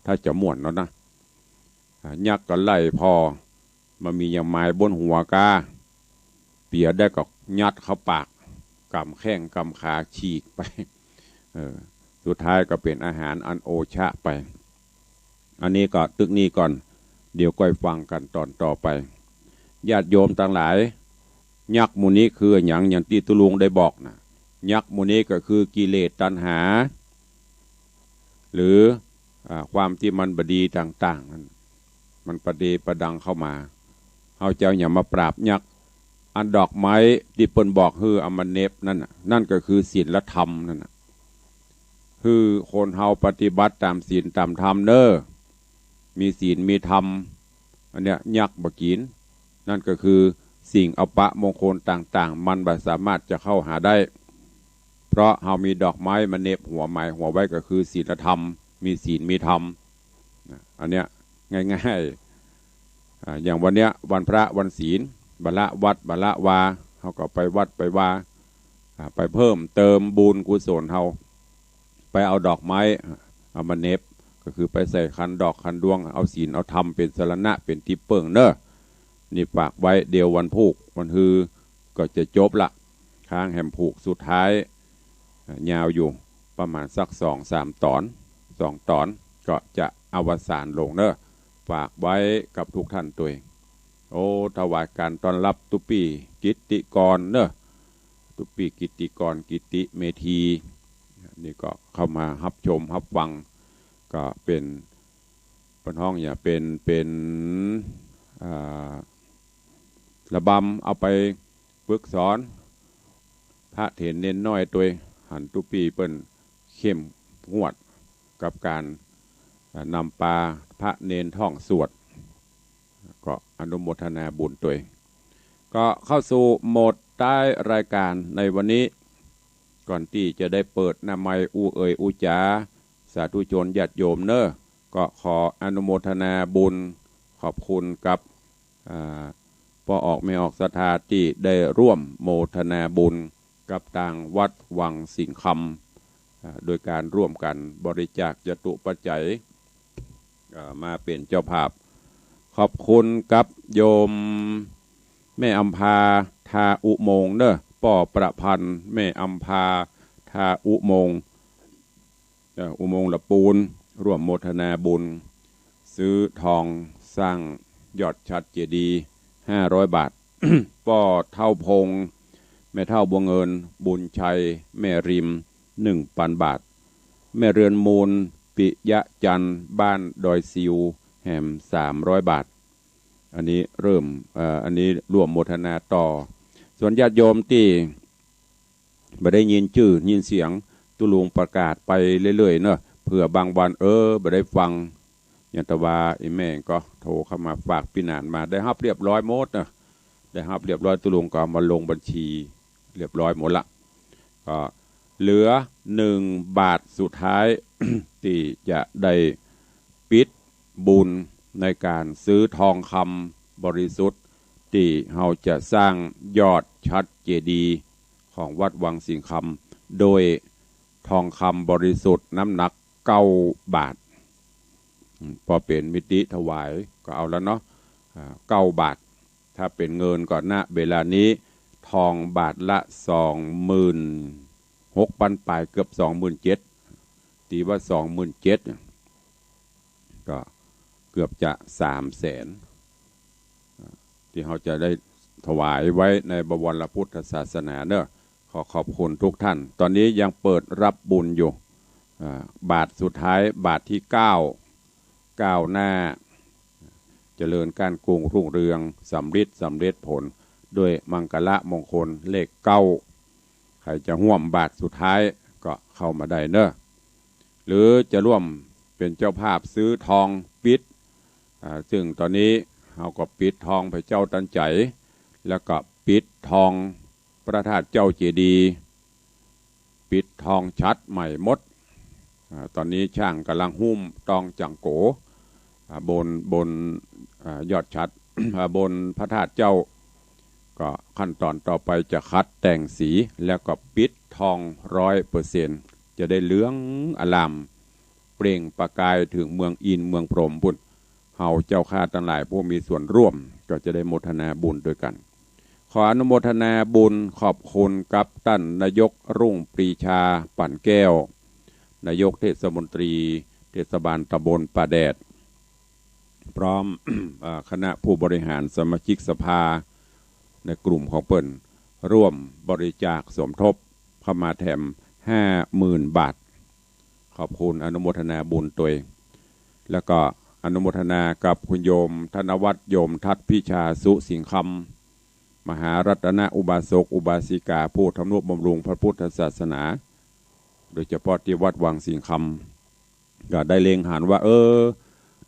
ถ้าจะม่วนแล้วนะยักษ์ก็ไล่พอมามีอย่างไม้บนหัวกาเปียได้ก็ยัดเข้าปากกำแข้งกำขาฉีกไปสุดท้ายก็เป็นอาหารอันโอชะไปอันนี้ก็ตึกนี้ก่อนเดี๋ยวก็ฟังกันตอนต่อไปญาติโยมทั้งหลายยักษ์มูนี้คืออย่างที่ตุลุงได้บอกนะยักษ์มูนี้ก็คือกิเลสตัณหาหรือความที่มันบดีต่างๆนั้นมันประเดประดังเข้ามา เฮาเจ้าอย่ามาปราบยักษ์อันดอกไม้ที่เปิ้นบอกคืออมเนบนั่นก็คือศีลธรรมนั่นน่ะคือคนเฮาปฏิบัติตามศีลตามธรรมเด้อมีศีลมีธรรมอันเนี้ยยักษ์บ่กินนั่นก็คือสิ่งอปะมงคลต่างๆมันบ่สามารถจะเข้าหาได้เพราะเฮามีดอกไม้มาเนบหัวไม้หัวไว้ก็คือศีลธรรมมีศีลมีธรรมอันเนี้ยง่ายๆอย่างวันเนี้ยวันพระวันศีลบัลละวัดบัลละวาเฮาก็ไปวัดไปวาไปเพิ่มเติมบุญกุศลเฮาไปเอาดอกไม้เอามาเนบก็คือไปใส่คันดอกคันดวงเอาศีลเอาธรรมเป็นสรณะเป็นที่เปิ่งเนอะนี่ฝากไว้เดียววันผูกวันฮือก็จะจบละค้างแหมผูกสุดท้ายยาวอยู่ประมาณสัก2-3 ตอน2 ตอนก็จะอวสานลงเนอะฝากไว้กับทุกท่านตัวเองโอ้ถวายการต้อนรับตุปีกิตติกรเนอะตุปีกิตติกรกิตติเมธีนี่ก็เข้ามารับชมรับฟังก็เป็นห้องอย่าเป็นระบำเอาไปฝึกสอนพระเถรเน้นน้อยตัวหันตุปีเปิ้นเข้มงวดกับการนำปลาพระเนนท่องสวดก็อนุโมทนาบุญตัวก็เข้าสู่โหมดใต้รายการในวันนี้ก่อนที่จะได้เปิดหน้าไมค์อูเอ๋ยอูจ๋าสาธุชนญาติโยมเนอะก็ขออนุโมทนาบุญขอบคุณกับพอออกไม่ออกศรัทธาที่ได้ร่วมโมทนาบุญกับทางวัดวังสิงห์คำโดยการร่วมกันบริจาคจตุปัจจัยมาเป็นเจ้าภาพขอบคุณกับโยมแม่อัมพาทาอุโมงค์เนอะป่อประพันธ์แม่อัมพาทาอุโมงค์ละปูนร่วมโมทนาบุญซื้อทองสร้างยอดชัดเจดีย์500 บาท ป่อเท่าพงแม่เท่าบัวเงินบุญชัยแม่ริม1,000 บาทแม่เรือนมูลปิยะจันทร์บ้านดอยซิวแหม300 บาทอันนี้อันนี้ร่วมโมทนาต่อส่วนญาติโยมที่ไม่ได้ยินชื่อยินเสียงตุลุงประกาศไปเรื่อยๆเนอะเผื่อบางวันไม่ได้ฟังยันตวาไอ้แม่ก็โทรเข้ามาฝากพี่นานมาได้รับเรียบร้อยหมดนะได้รับเรียบร้อยตุลุงก็มาลงบัญชีเรียบร้อยหมดละก็เหลือ1 บาทสุดท้าย ที่จะได้ปิดบุญในการซื้อทองคำบริสุทธิ์ที่เราจะสร้างยอดชัดเจดีย์ของวัดวังสิงห์คำโดยทองคำบริสุทธิ์น้ำหนัก9 บาทพอเป็นมิติถวายก็เอาแล้วเนาะ9 บาทถ้าเป็นเงินก่อนหน้าเวลานี้ทองบาทละ 26,000 ปลายเกือบ 27,000ตีว่า27,000ก็เกือบจะ300,000ที่เขาจะได้ถวายไว้ในบวรพุทธศาสนาเนอะขอบคุณทุกท่านตอนนี้ยังเปิดรับบุญอยู่บาทสุดท้ายบาทที่9หน้าเจริญการกรุงรุ่งเรืองสำเร็จผลด้วยมังกละมงคลเลข9ใครจะร่วมบาทสุดท้ายก็เข้ามาได้เนอะหรือจะร่วมเป็นเจ้าภาพซื้อทองปิดซึ่งตอนนี้เราก็ปิดทองพระเจ้าตันใจแล้วก็ปิดทองพระธาตุเจ้าเจดีย์ปิดทองชัดใหม่หมดตอนนี้ช่างกำลังหุ้มตองจังโกบนยอดชัด บนพระธาตุเจ้าก็ขั้นตอนต่อไปจะคัดแต่งสีแล้วก็ปิดทอง100%จะได้เหลืองอลามเปล่งประกายถึงเมืองอินเมืองพรหมบุญเฮาเจ้าข้าทั้งหลายผู้มีส่วนร่วมก็จะได้โมทนาบุญด้วยกันขออนุโมทนาบุญขอบคุณกับท่านนายกรุ่งปรีชาปั่นแก้วนายกเทศมนตรีเทศบาลตำบลป่าแดดพร้อม คณะผู้บริหารสมาชิกสภาในกลุ่มของเปิ้นร่วมบริจาคสมทบเข้ามาแถม50,000 บาทขอบคุณอนุโมทนาบุญตัวแล้วก็อ นุโมทนากับคุณโยมธนวัฒน์โยมทัตพิชาสุสิงคำมหารัตนอุบาสกอุบาสิกาผู้ทำนุบำรุงพระพุทธศาสนาโดยเฉพาะที่วัดวังสิงคำก็ได้เล็งหันว่า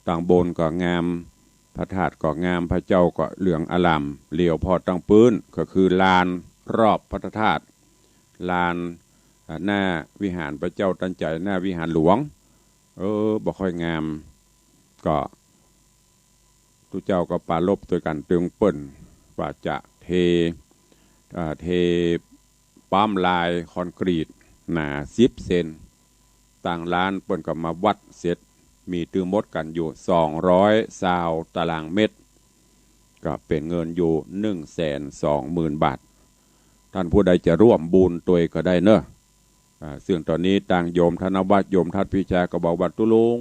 ต่างโบนก็งามพระธาตุก็งามพระเจ้าก็เหลืองอลามเหลียวพอตั้งปื้นก็คือลานรอบพระธาตุลานหน้าวิหารพระเจ้าตั้งใจหน้าวิหารหลวงบ่ค่อยงามก็ทุกเจ้าก็ปาลบตัวกันตึงเปิ่นว่าจะเทปั๊มลายคอนกรีตหนา10 เซนต่างล้านเปิ่นก็มาวัดเสร็จมีตื้อมดกันอยู่220ตารางเมตรก็เป็นเงินอยู่120,000 บาทท่านผู้ใดจะร่วมบุญตัวก็ได้เนอะซึ่งตอนนี้ต่างโยมธนวัฒน์โยมทัตพิชาก็บอกว่าตุลุง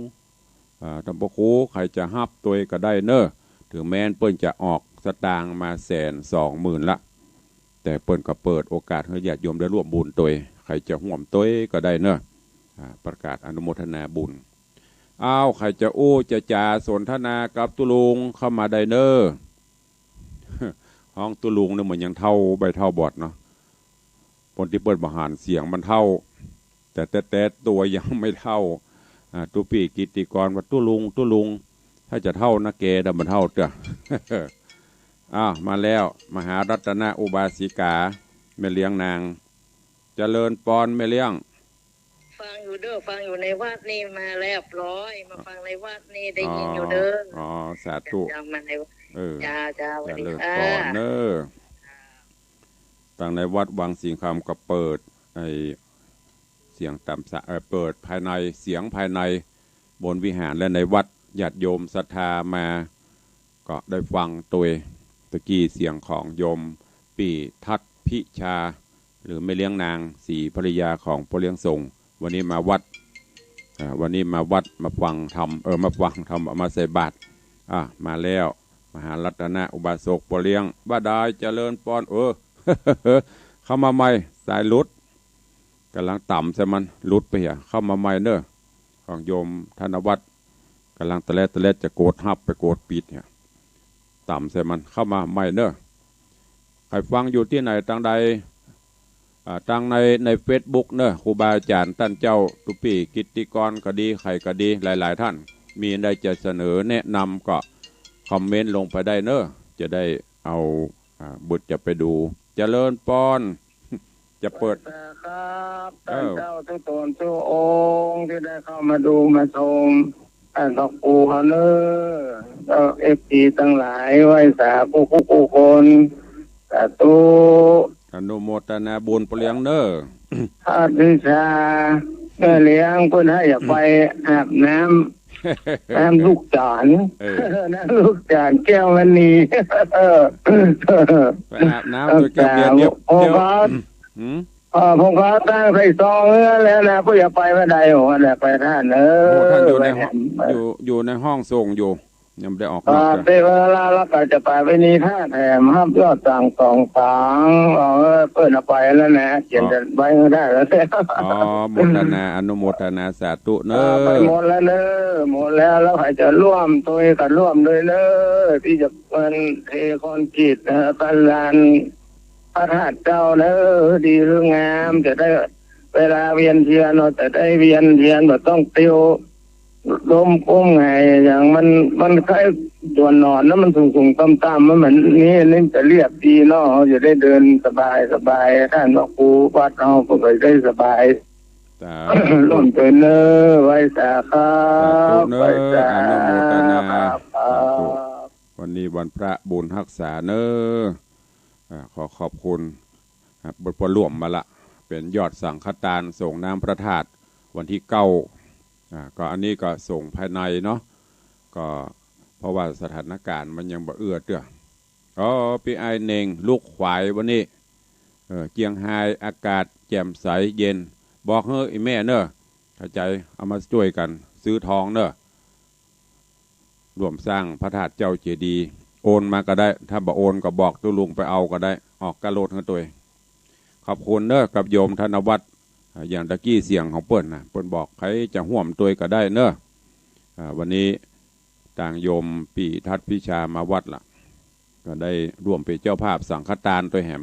ท่านพระครูใครจะฮับตัวก็ได้เนอะถึงแม้นเปิ้นจะออกสตางค์มา120,000ละแต่เปิ้นก็เปิดโอกาสให้ญาติโยมได้ร่วมบุญตัวใครจะห่วมตัวก็ได้เนอะประกาศอนุโมทนาบุญใครจะจะจ่าสนทนากับตุลุงเข้ามาได้เนอะห้องตุลุงเนี่ยเหมือนยังเท่าใบเท่าบอดเนาะคนที่เปิดมหารเสียงมันเท่าแต่ตัวยังไม่เท่าตุปีกิติกรว่าตุลุงถ้าจะเท่านะเกดมันเท่าเถอะมาแล้วมหารัตนอุบาสิกาแม่เลี้ยงนางเจริญปอนแม่เลี้ยงฟังอยู่เด้อฟังอยู่ในวัดนี่มาแล้วร้อยมาฟังในวัดนี่ได้ยินอยู่เด้อสาธุมาในจ้าเจริญปอนเนอต่างในวัดวังสิงคำก็เปิดเสียงตามเปิดภายในเสียงภายในบนวิหารและในวัดญาติโยมศรัทธามาก็ได้ฟังตัวตะกี้เสียงของโยมปีทัตพิชาหรือแม่เลี้ยงนางสีภริยาของพ่อเลี้ยงส่งวันนี้มาวัดมาฟังธรรมมาฟังธรรมมาใส่บาตรมาแล้วมหารัตนอุบาสกพ่อเลี้ยงบ้าดายเจริญปอนเข้ามาใหม่สายลุดกำลังต่ำใช่มันลุดไปเข้ามาใหม่เนอะของโยมธนวัฒน์กำลังตะเล็ดจะโกรธฮับไปโกรธปิดเนี่ยต่ำใส่มันเข้ามาใหม่เนอะใครฟังอยู่ที่ไหนทางใดทางในเฟซบุ๊กเนอะครูบาอาจารย์ท่านเจ้าตุปีกิตติกรก็ดีใครก็ดีหลายๆท่านมีได้จะเสนอแนะนำก็คอมเมนต์ลงไปได้เนอะจะได้เอาบุตรจะไปดูเจริญปอนจะเปิดครับท่านเจ้าทุกตนทุกองค์ที่ได้เข้ามาดูมาชมท่านพระครูเขาเนอะFPทั้งหลายไหว้สาผู้คนสาธุอนุโมทนาบุญเลี้ยงเนอะท่านพิชาแม่เลี้ยงเพื่อนให้อย่าไปอาบน้ำลูกจานน้ำลูกจานแก้ววันนี้ไปอาบน้ำโดยแก้วเดียวผมก็ตั้งใส่ซองแล้วนะผู้อย่าไปไม่ได้โอ้แหละไปท่านท่านอยู่ในห้องส่งอยู่ยังไม่ได้ออกมาเวลาแล้วก็จะไปไปนี้ท่าแถมห้ามยอดสั่ง2 เปิดไปแล้วนะเขียนจะไว้ได้แล้วโมทนาอนุโมทนาสาธุเนอะไปหมดแล้วเนอะหมดแล้วใครจะร่วมตัวกันร่วมเลยเนอะที่จะเป็นเทคอนกรีตตันลานพระธาตุเจ้าเนอะดีหรืองามจะได้เวลาเวียนเทียนเราจะได้เวียนเทียนแบบต้องเตียวลมก้มไงอย่างมันคล้ายตัวนอนแล้วมันสูงต่ำมันเหมือนนี่จะเรียบดีเนาะจะได้เดินสบายท่านพระครูวัดเราก็ได้สบายร่วมเป็นเนอไว้สาครับไว้สาอนุโมทนาวันนี้วันพระบุญรักษาเนอขอบคุณบทประหลวมมาละเป็นยอดสังฆทานส่งน้ำพระธาตุวันที่9ก็อันนี้ก็ส่งภายในเนาะก็เพราะว่าสถานการณ์มันยังบ่เอื้อเตื้อพี่ไอเน่งลูกขวายวันนี้เจียงไฮ้อากาศแจ่มใสเย็นบอกเฮ้ยแม่เนอะเข้าใจเอามาช่วยกันซื้อทองเนอะร่วมสร้างพระธาตุเจ้าเจดีย์โอนมาก็ได้ถ้าบ่โอนก็บอกตุลุงไปเอาก็ได้ออกกระโลดให้ตัวขอบคุณเนอะกับโยมธนวัฒน์อย่างตะกี้เสียงของเปิ้ลนะเปิ้ลบอกใครจะห่วมตัวก็ได้เนอะวันนี้ ต่างโยมปีทัศพิชามาวัดละก็ได้ร่วมเป็นเจ้าภาพสังฆทานตัวแหม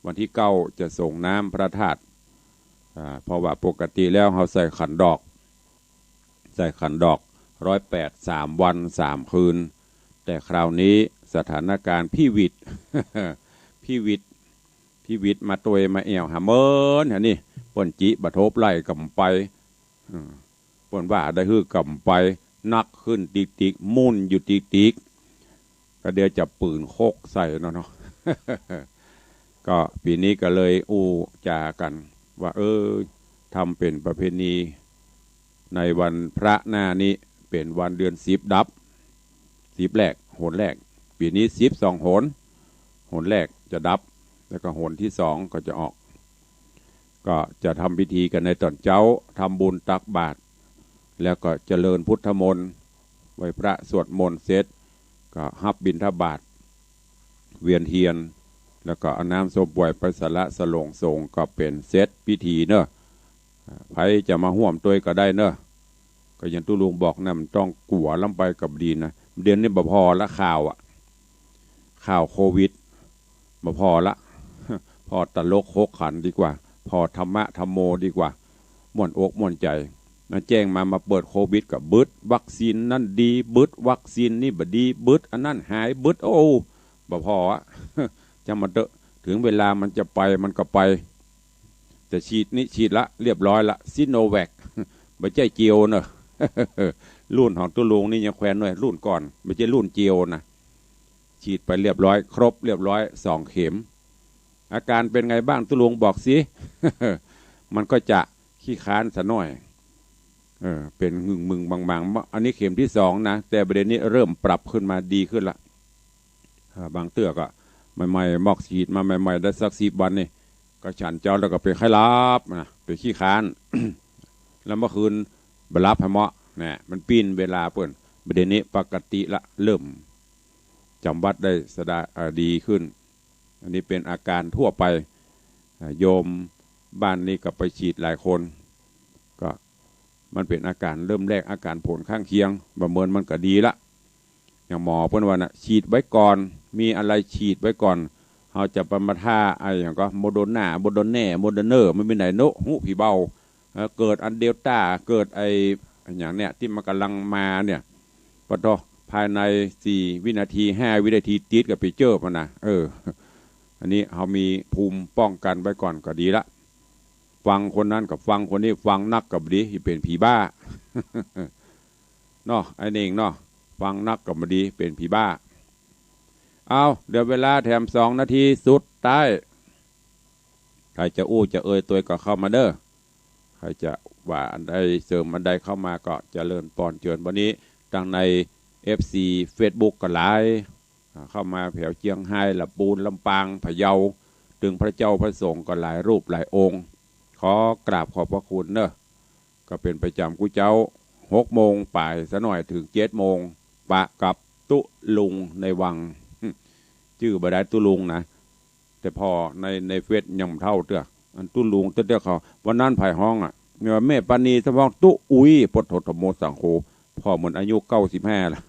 วันที่9จะส่งน้ำพระธาตุเพราะว่าปกติแล้วเขาใส่ขันดอก108 3 วัน 3 คืนแต่คราวนี้สถานการณ์พี่วิทย์ พี่วิทย์มาตัวมาแอวหาเมินฮะนี่ป่นจิบะทบไล่กำไปป่นว่าได้ฮื้อกำไปนักขึ้นติ๊กมุ่นอยู่ติ๊กก็เดี๋ยวจะปืนโคกใส่เนาะ ก็ปีนี้ก็เลยจากันว่าทำเป็นประเพณีในวันพระหน้านี้เป็นวันเดือน10ดับ10แรกโหนแรกปีนี้12โหนแรกจะดับแล้วก็โหนที่2ก็จะออกก็จะทำพิธีกันในตอนเช้าทำบุญตักบาตรแล้วก็เจริญพุทธมนต์ไหว้พระสวดมนต์เสร็จก็ฮับบิณฑบาตเวียนเทียนแล้วก็เอาน้ำส้มป่วยไปสละสลงทรงก็เป็นเซตพิธีเนอะใครจะมาห่วมตัวก็ได้เนอะก็อย่างตู้ลุงบอกนะมันต้องกลัวล้ำไปกับดีนะเดือนนี้บ่พอละข่าวโควิดบ่พอละ พอตลกโคกขันดีกว่าพอธรรมะธรรมโมดีกว่าม่วนอกม่วนใจนะแจ้งมาเปิดโควิดกับบึดวัคซีนนั่นดีบึดวัคซีนนี่บดีบึดอันนั้นหายบึดบ่พออะ จะมาเตอะถึงเวลามันจะไปมันก็ไปแต่ฉีดนี่ฉีดละเรียบร้อยละซิโนแวค ไม่ใช่เจียวเนอะ รุ่นของตุลุงนี่ยังแควนหน่อยรุ่นก่อนไม่ใช่รุ่นเจียวนะฉีดไปเรียบร้อยครบเรียบร้อย2 เข็มอาการเป็นไงบ้างตุลุงบอกสิ มันก็จะขี้ค้านซะหน่อยเป็นมึงบางอันนี้เข็มที่2นะแต่ประเด็นนี้เริ่มปรับขึ้นมาดีขึ้นละบางเตื้อก็ใหม่ๆมอกฉีดมาใหม่ๆได้สัก10 วันนี่ก็ฉันเจ้าแล้วก็เป็นไข้ลาบนะเป็นขี้ค้าน แล้วเมื่อคืนบรับให้เหมาะเนี่ยมันปีนเวลาเปิ่นประเด็นนี้ปกติละเริ่มจำวัดได้สดาดีขึ้นอันนี้เป็นอาการทั่วไปโยมบ้านนี้ก็ไปฉีดหลายคนก็มันเป็นอาการเริ่มแรกอาการผลข้างเคียงประเมินมันก็ดีละอย่างหมอเพิ่นว่านะฉีดไว้ก่อนมีอะไรฉีดไว้ก่อนเขาจะประมาท่าไอ้อย่างก็โมโดนาโมโดเน่โมโดเนอร์ไม่เป็นไหนโนหูผีเบาเกิดอันเดลต้าเกิดไอ้อย่างเนี้ยที่มันกำลังมาเนี่ยปะทอภายใน4 วินาที5 วินาทีติดกับไปเจอมันนะอันนี้เขามีภูมิป้องกันไว้ก่อนก็ดีละฟังคนนั้นกับฟังคนนี้ฟังนักกับดีเป็นผีบ้า เนาะไอ้เองเนาะฟังนักกับดีเป็นผีบ้าเอาเดี๋ยวเวลาแถม2 นาทีสุดท้ายใครจะจะตัวก็เข้ามาเด้อใครจะว่าอันใดเสริมอันใดเข้ามาก็เจริญปอนเชิญวันนี้ทางใน FC Facebook ก็หลายเข้ามาแถวเจียงไฮ้ลำปูนลำปางพะเยาถึงพระเจ้าพระสงฆ์ก็หลายรูปหลายองค์ขอกราบขอบพระคุณเนอะก็เป็นประจำกูเจ้า6 โมงป่ายซะหน่อยถึง7 โมงปะกับตุลุงในวังชื่อบดายตุลุงนะแต่พอในเฟซยังเท่าเตื้ออันตุลุงเตื้อเขาวันนั้นภายห้องเนี่ยแม่ปานีสมองตุอุ้ยปฐธโมสังโฆพ่อเหมือนอายุ95แล้ว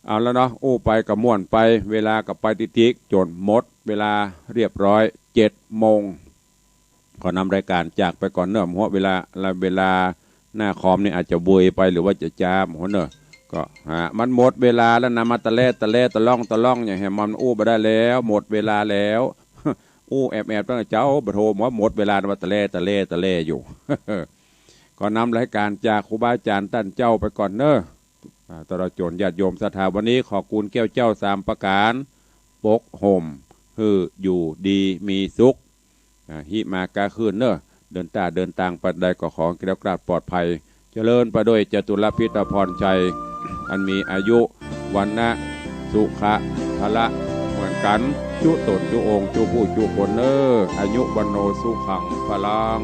เอาแล้วเนาะไปกับม่วนไปเวลากับไปติ๊กจนหมดเวลาเรียบร้อย7 โมงขอนำรายการจากไปก่อนเนอะเพราะเวลาหน้าคอมนี่อาจจะบุยไปหรือว่าจะจ้ามหัวเนอะก็มันหมดเวลาแล้วนะมาตะเล่องอย่างเห็นมันไปได้แล้วหมดเวลาแล้วแอบตั้งแต่เจ้าบโทว่าหมดเวลามาตะเล่อยู่ ก็นำรายการจากครูบาอาจารย์ท่านเจ้าไปก่อนเนอะตลอดจนญาติโยมศรัทธาวันนี้ขอคุณแก้วเจ้า3 ประการปกห่มอยู่ดีมีสุขหิมากาคืนเนอะเดินต่างปัดใดก็ขอแกล้วกราดปลอดภัยเจริญไปด้วยจตุรพิธพรชัยอันมีอายุวันนะสุขะพละเหมือนกันจุตนจุองค์จุผู้จุคนอายุวันโนสุขังพลัง